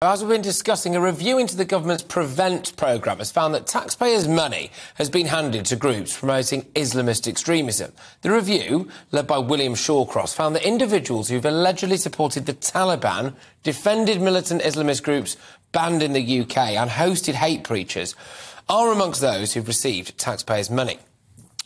As we've been discussing, a review into the government's Prevent programme has found that taxpayers' money has been handed to groups promoting Islamist extremism. The review, led by William Shawcross, found that individuals who've allegedly supported the Taliban, defended militant Islamist groups banned in the UK and hosted hate preachers are amongst those who've received taxpayers' money.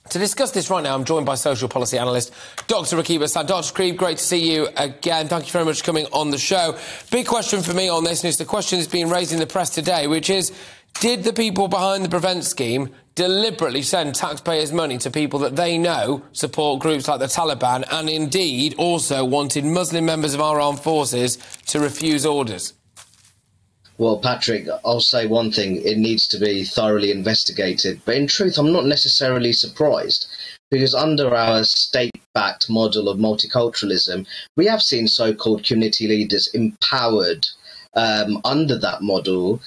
To discuss this right now, I'm joined by social policy analyst Dr. Rakib Ehsan. Dr. Rakib, great to see you again. Thank you very much for coming on the show. Big question for me on this, and it's the question that's been raised in the press today, which is, did the people behind the Prevent scheme deliberately send taxpayers' money to people that they know support groups like the Taliban and indeed also wanted Muslim members of our armed forces to refuse orders? Well, Patrick, I'll say one thing. It needs to be thoroughly investigated. But in truth, I'm not necessarily surprised, because under our state-backed model of multiculturalism, we have seen so-called community leaders empowered under that model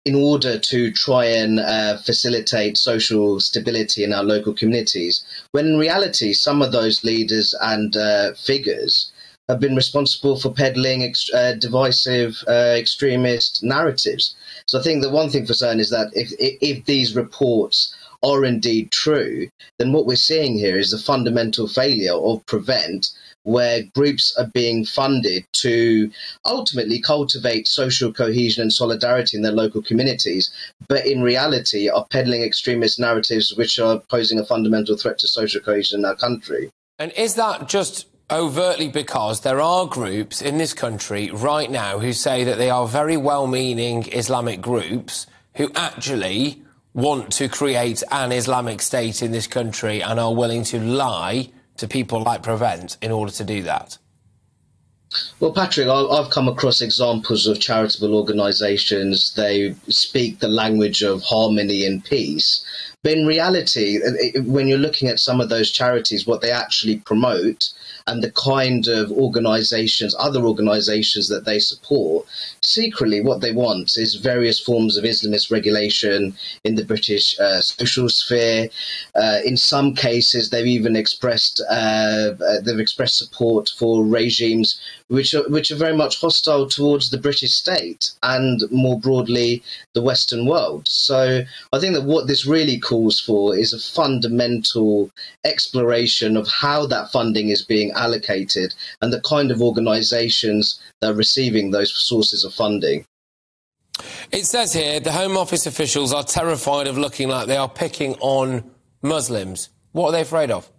in order to try and facilitate social stability in our local communities, when in reality, some of those leaders and figures have been responsible for peddling divisive extremist narratives. So I think the one thing for certain is that if these reports are indeed true, then what we're seeing here is a fundamental failure of Prevent, where groups are being funded to ultimately cultivate social cohesion and solidarity in their local communities, but in reality are peddling extremist narratives which are posing a fundamental threat to social cohesion in our country. And is that just overtly because there are groups in this country right now who say that they are very well-meaning Islamic groups who actually want to create an Islamic state in this country and are willing to lie to people like Prevent in order to do that? Well, Patrick, I've come across examples of charitable organisations. They speak the language of harmony and peace. But in reality, when you're looking at some of those charities, what they actually promote and the kind of organisations, other organisations that they support, secretly what they want is various forms of Islamist regulation in the British social sphere. In some cases, they've even expressed support for regimes which are very much hostile towards the British state and more broadly the Western world. So I think that what this really calls for is a fundamental exploration of how that funding is being allocated and the kind of organisations that are receiving those sources of funding. It says here the Home Office officials are terrified of looking like they are picking on Muslims. What are they afraid of?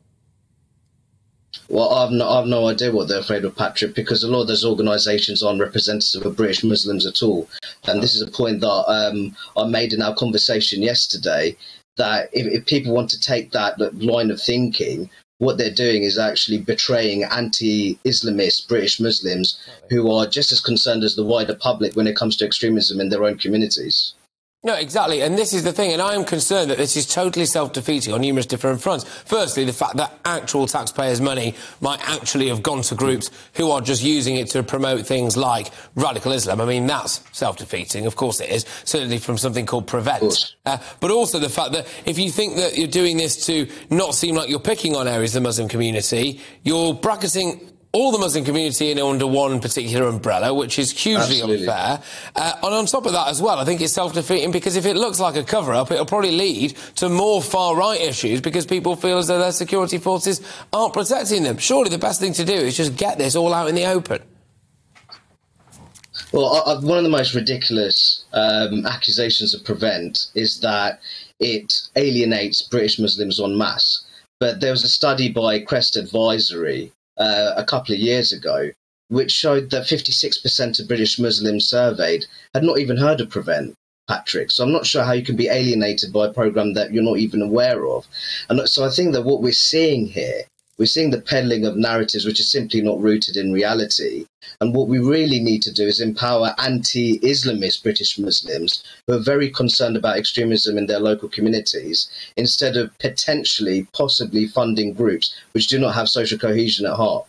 Well, I've no idea what they're afraid of, Patrick, because a lot of those organisations aren't representative of British Muslims at all. And this is a point that I made in our conversation yesterday, that if people want to take that line of thinking, what they're doing is actually betraying anti-Islamist British Muslims who are just as concerned as the wider public when it comes to extremism in their own communities. No, exactly. And this is the thing. And I am concerned that this is totally self-defeating on numerous different fronts. Firstly, the fact that actual taxpayers' money might actually have gone to groups who are just using it to promote things like radical Islam. I mean, that's self-defeating. Of course it is. Certainly from something called Prevent. But also the fact that if you think that you're doing this to not seem like you're picking on areas of the Muslim community, you're bracketing all the Muslim community in under one particular umbrella, which is hugely unfair. And on top of that as well, I think it's self-defeating because if it looks like a cover-up, it'll probably lead to more far-right issues because people feel as though their security forces aren't protecting them. Surely the best thing to do is just get this all out in the open. Well, one of the most ridiculous accusations of Prevent is that it alienates British Muslims en masse. But there was a study by Crest Advisory a couple of years ago, which showed that 56% of British Muslims surveyed had not even heard of Prevent, Patrick. So I'm not sure how you can be alienated by a programme that you're not even aware of. And so I think that what we're seeing here, we're seeing the peddling of narratives which are simply not rooted in reality. And what we really need to do is empower anti-Islamist British Muslims who are very concerned about extremism in their local communities, instead of possibly funding groups which do not have social cohesion at heart.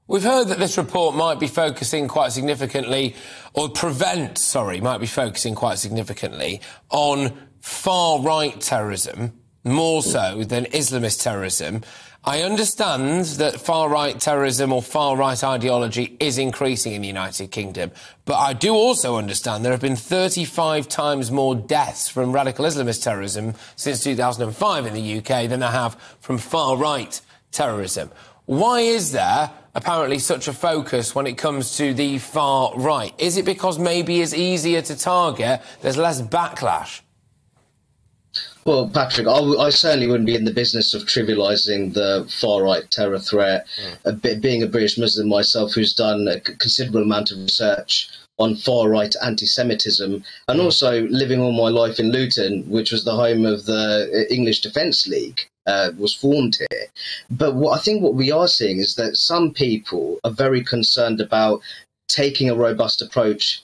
We've heard that this report might be focusing quite significantly, or Prevent, sorry, might be focusing quite significantly on far-right terrorism, more so than Islamist terrorism. I understand that far-right terrorism or far-right ideology is increasing in the United Kingdom, but I do also understand there have been 35 times more deaths from radical Islamist terrorism since 2005 in the UK than there have from far-right terrorism. Why is there apparently such a focus when it comes to the far right? Is it because maybe it's easier to target, there's less backlash? Well, Patrick, I certainly wouldn't be in the business of trivialising the far-right terror threat. Being a British Muslim myself who's done a considerable amount of research on far-right anti-Semitism, and also living all my life in Luton, which was the home of the English Defence League, was formed here. But I think what we are seeing is that some people are very concerned about taking a robust approach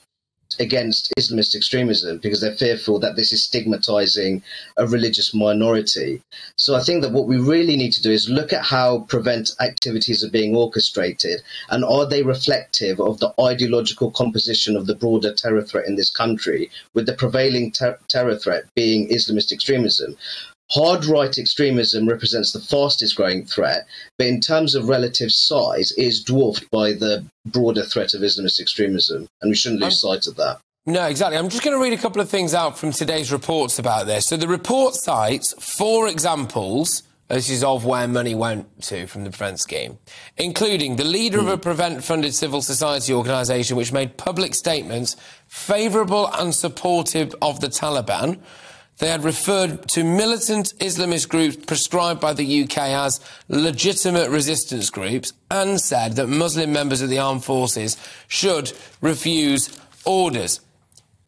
against Islamist extremism because they're fearful that this is stigmatizing a religious minority. So I think that what we really need to do is look at how prevent activities are being orchestrated, and are they reflective of the ideological composition of the broader terror threat in this country, with the prevailing terror threat being Islamist extremism. Hard right extremism represents the fastest growing threat, but in terms of relative size, it is dwarfed by the broader threat of Islamist extremism, and we shouldn't lose sight of that. No, exactly. I'm just going to read a couple of things out from today's reports about this. So the report cites 4 examples, this is of where money went to from the Prevent scheme, including the leader of a Prevent-funded civil society organisation which made public statements favourable and supportive of the Taliban. They had referred to militant Islamist groups prescribed by the UK as legitimate resistance groups, and said that Muslim members of the armed forces should refuse orders.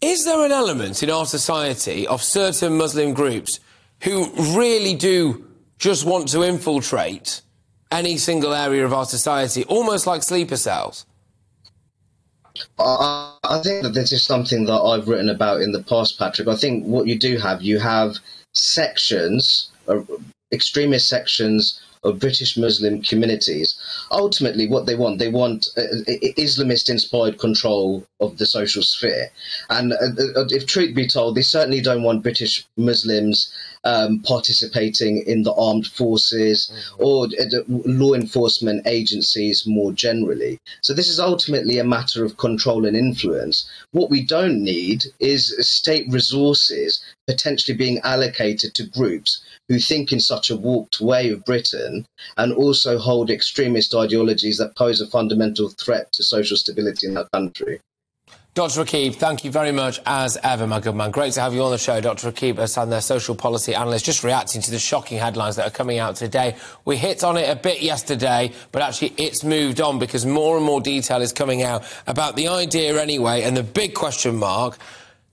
Is there an element in our society of certain Muslim groups who really do just want to infiltrate any single area of our society, almost like sleeper cells? I think that this is something that I've written about in the past, Patrick. I think what you have sections, extremist sections of British Muslim communities. Ultimately, what they want Islamist-inspired control of the social sphere. And if truth be told, they certainly don't want British Muslims participating in the armed forces or law enforcement agencies more generally. So this is ultimately a matter of control and influence. What we don't need is state resources potentially being allocated to groups who think in such a warped way of Britain and also hold extremist ideologies that pose a fundamental threat to social stability in our country. Dr. Rakib, thank you very much as ever, my good man. Great to have you on the show. Dr. Rakib Ehsan, their social policy analyst, just reacting to the shocking headlines that are coming out today. We hit on it a bit yesterday, but actually it's moved on because more and more detail is coming out about the idea anyway, and the big question mark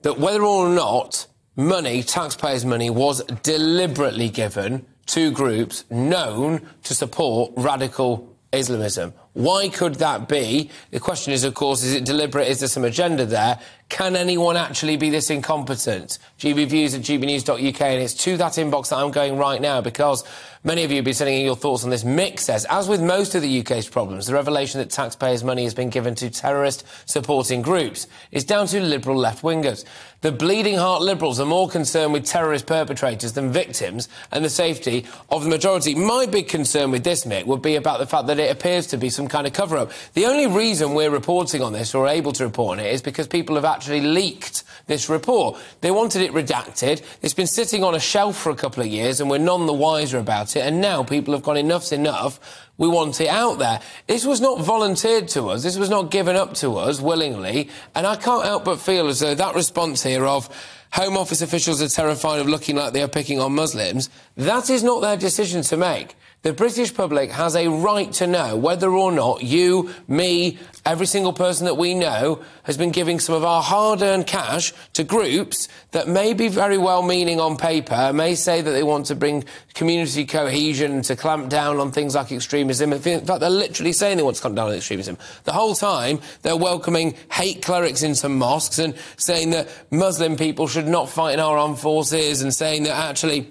that whether or not money, taxpayers' money, was deliberately given to groups known to support radical Islamism. Why could that be? The question is, of course, is it deliberate? Is there some agenda there? Can anyone actually be this incompetent? GBViews at GBNews.uk, and it's to that inbox that I'm going right now because many of you have been sending in your thoughts on this. Mick says, as with most of the UK's problems, the revelation that taxpayers' money has been given to terrorist-supporting groups is down to liberal left-wingers. The bleeding heart liberals are more concerned with terrorist perpetrators than victims and the safety of the majority. My big concern with this, Mick, would be about the fact that it appears to be some kind of cover-up. The only reason we're reporting on this or able to report on it is because people have actually leaked this report. They wanted it redacted. It's been sitting on a shelf for a couple of years and we're none the wiser about it. And now people have gone, enough's enough. We want it out there. This was not volunteered to us. This was not given up to us willingly. And I can't help but feel as though that response here of Home Office officials are terrified of looking like they are picking on Muslims, that is not their decision to make. The British public has a right to know whether or not you, me, every single person that we know has been giving some of our hard-earned cash to groups that may be very well-meaning on paper, may say that they want to bring community cohesion, to clamp down on things like extremism. In fact, they're literally saying they want to clamp down on extremism. The whole time, they're welcoming hate clerics into mosques and saying that Muslim people should not fight in our armed forces and saying that actually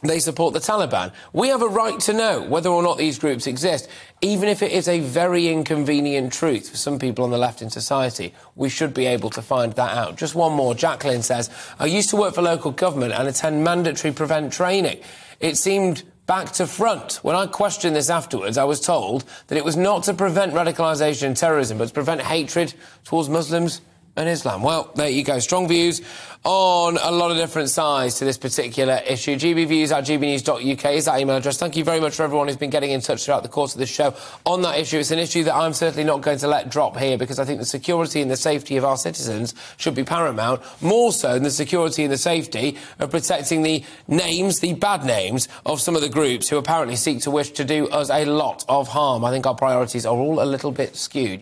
they support the Taliban. We have a right to know whether or not these groups exist, even if it is a very inconvenient truth for some people on the left in society. We should be able to find that out. Just one more. Jacqueline says, I used to work for local government and attend mandatory Prevent training. It seemed back to front. When I questioned this afterwards, I was told that it was not to prevent radicalisation and terrorism, but to prevent hatred towards Muslims and Islam. Well, there you go. Strong views on a lot of different sides to this particular issue. gbviews@gbnews.uk is that email address. Thank you very much for everyone who's been getting in touch throughout the course of this show on that issue. It's an issue that I'm certainly not going to let drop here, because I think the security and the safety of our citizens should be paramount, more so than the security and the safety of protecting the names, the bad names, of some of the groups who apparently seek to wish to do us a lot of harm. I think our priorities are all a little bit skewed.